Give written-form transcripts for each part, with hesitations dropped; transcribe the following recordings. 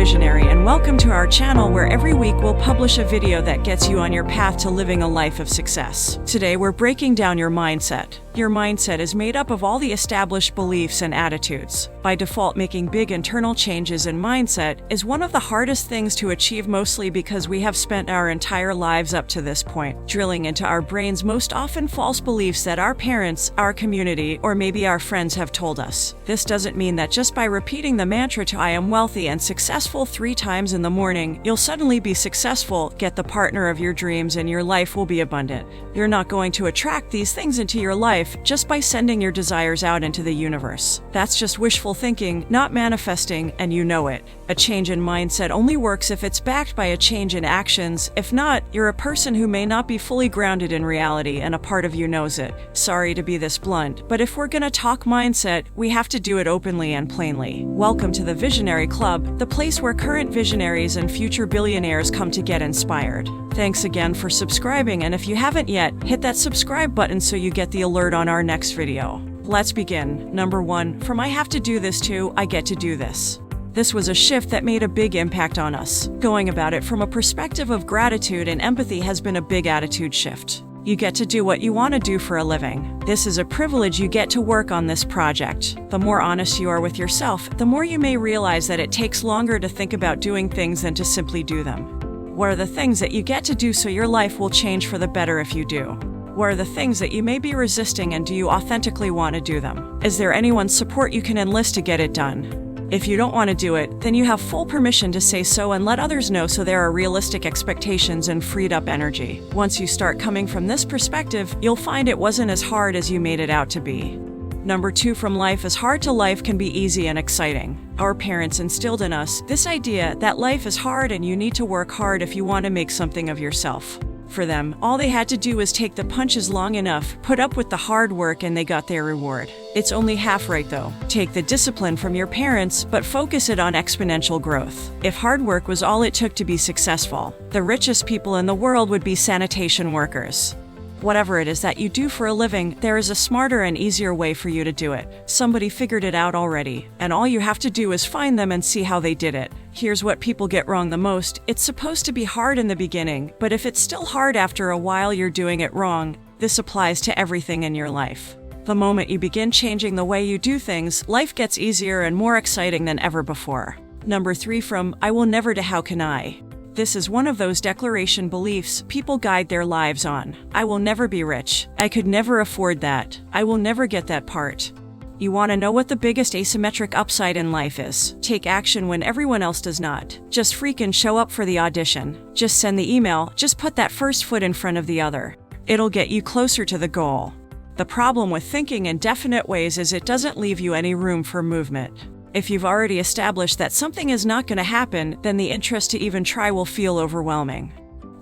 Visionary, and welcome to our channel where every week we'll publish a video that gets you on your path to living a life of success. Today we're breaking down your mindset. Your mindset is made up of all the established beliefs and attitudes. By default, making big internal changes in mindset is one of the hardest things to achieve, mostly because we have spent our entire lives up to this point drilling into our brains most often false beliefs that our parents, our community, or maybe our friends have told us. This doesn't mean that just by repeating the mantra to "I am wealthy and successful" 3 times in the morning, you'll suddenly be successful, get the partner of your dreams, and your life will be abundant. You're not going to attract these things into your life just by sending your desires out into the universe. That's just wishful thinking, not manifesting, and you know it. A change in mindset only works if it's backed by a change in actions. If not, you're a person who may not be fully grounded in reality, and a part of you knows it. Sorry to be this blunt, but if we're gonna talk mindset, we have to do it openly and plainly. Welcome to the Visionary Club, the place where current visionaries and future billionaires come to get inspired. Thanks again for subscribing, and if you haven't yet, hit that subscribe button so you get the alert on our next video. Let's begin. Number 1, from "I have to do this" to "I get to do this." This was a shift that made a big impact on us. Going about it from a perspective of gratitude and empathy has been a big attitude shift. You get to do what you want to do for a living. This is a privilege. You get to work on this project. The more honest you are with yourself, the more you may realize that it takes longer to think about doing things than to simply do them. What are the things that you get to do so your life will change for the better if you do? What are the things that you may be resisting, and do you authentically want to do them? Is there anyone's support you can enlist to get it done? If you don't want to do it, then you have full permission to say so and let others know, so there are realistic expectations and freed up energy. Once you start coming from this perspective, you'll find it wasn't as hard as you made it out to be. Number 2, from "life is hard" to "life can be easy and exciting." Our parents instilled in us this idea that life is hard and you need to work hard if you want to make something of yourself. For them, all they had to do was take the punches long enough, put up with the hard work, and they got their reward. It's only half right though. Take the discipline from your parents, but focus it on exponential growth. If hard work was all it took to be successful, the richest people in the world would be sanitation workers. Whatever it is that you do for a living, there is a smarter and easier way for you to do it. Somebody figured it out already, and all you have to do is find them and see how they did it. Here's what people get wrong the most: it's supposed to be hard in the beginning, but if it's still hard after a while, you're doing it wrong. This applies to everything in your life. The moment you begin changing the way you do things, life gets easier and more exciting than ever before. Number 3, from "I will never" to "How can I?" This is one of those declaration beliefs people guide their lives on. I will never be rich. I could never afford that. I will never get that part. You want to know what the biggest asymmetric upside in life is? Take action when everyone else does not. Just freaking show up for the audition. Just send the email. Just put that first foot in front of the other. It'll get you closer to the goal. The problem with thinking in definite ways is it doesn't leave you any room for movement. If you've already established that something is not going to happen, then the interest to even try will feel overwhelming.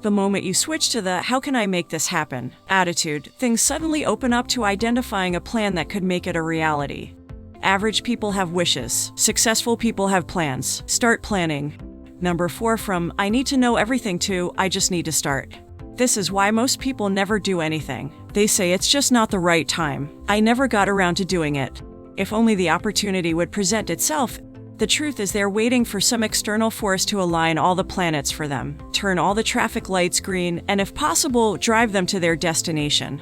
The moment you switch to the "How can I make this happen" attitude, things suddenly open up to identifying a plan that could make it a reality. Average people have wishes. Successful people have plans. Start planning. Number 4, from "I need to know everything" to "I just need to start." This is why most people never do anything. They say it's just not the right time. I never got around to doing it. If only the opportunity would present itself. The truth is they're waiting for some external force to align all the planets for them, turn all the traffic lights green, and if possible, drive them to their destination.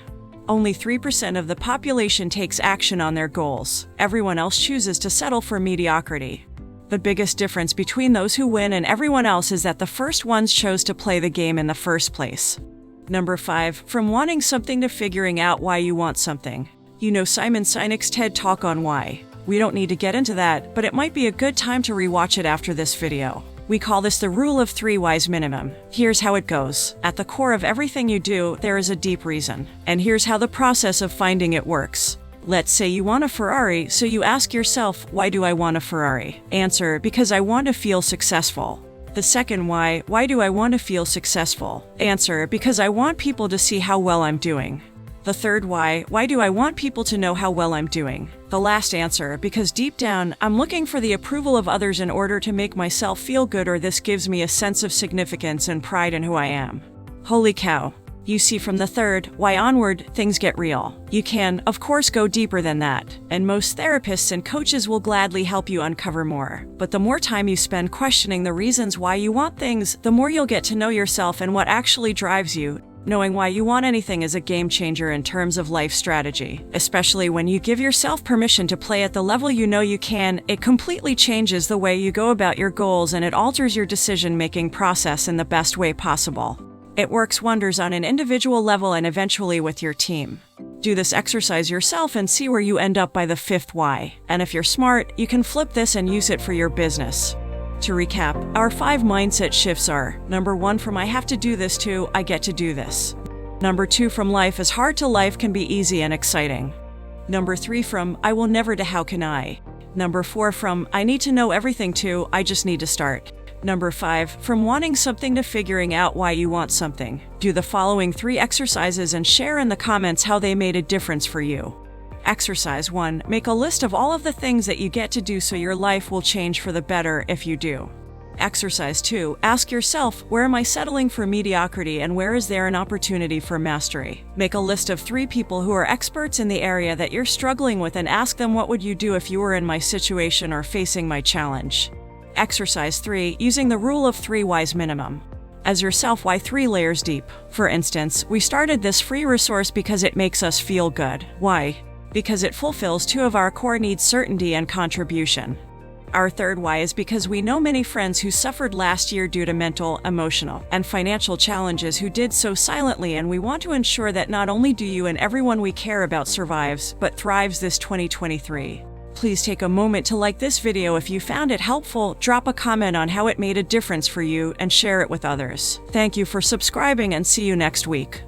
Only 3% of the population takes action on their goals. Everyone else chooses to settle for mediocrity. The biggest difference between those who win and everyone else is that the first ones chose to play the game in the first place. Number 5, from wanting something to figuring out why you want something. You know Simon Sinek's TED Talk on why. We don't need to get into that, but it might be a good time to rewatch it after this video. We call this the rule of 3 whys minimum. Here's how it goes. At the core of everything you do, there is a deep reason. And here's how the process of finding it works. Let's say you want a Ferrari, so you ask yourself, why do I want a Ferrari? Answer, because I want to feel successful. The second why do I want to feel successful? Answer, because I want people to see how well I'm doing. The third why do I want people to know how well I'm doing? The last answer, because deep down, I'm looking for the approval of others in order to make myself feel good, or this gives me a sense of significance and pride in who I am. Holy cow. You see, from the third why onward, things get real. You can, of course, go deeper than that, and most therapists and coaches will gladly help you uncover more. But the more time you spend questioning the reasons why you want things, the more you'll get to know yourself and what actually drives you. Knowing why you want anything is a game changer in terms of life strategy, especially when you give yourself permission to play at the level you know you can. It completely changes the way you go about your goals, and it alters your decision-making process in the best way possible. It works wonders on an individual level and eventually with your team. Do this exercise yourself and see where you end up by the fifth why. And if you're smart, you can flip this and use it for your business. To recap, our 5 mindset shifts are: number 1, from I have to do this to I get to do this. Number 2, from life is hard to life can be easy and exciting. Number 3, from I will never to how can I. Number 4, from I need to know everything to I just need to start. Number 5, from wanting something to figuring out why you want something. Do the following 3 exercises and share in the comments how they made a difference for you. Exercise 1. Make a list of all of the things that you get to do so your life will change for the better if you do. Exercise 2. Ask yourself, where am I settling for mediocrity and where is there an opportunity for mastery? Make a list of 3 people who are experts in the area that you're struggling with and ask them, what would you do if you were in my situation or facing my challenge? Exercise 3. Using the rule of 3 whys minimum. As yourself, why 3 layers deep? For instance, we started this free resource because it makes us feel good. Why? Because it fulfills 2 of our core needs: certainty and contribution. Our third why is because we know many friends who suffered last year due to mental, emotional, and financial challenges who did so silently, and we want to ensure that not only do you and everyone we care about survives, but thrives this 2023. Please take a moment to like this video if you found it helpful, drop a comment on how it made a difference for you, and share it with others. Thank you for subscribing and see you next week.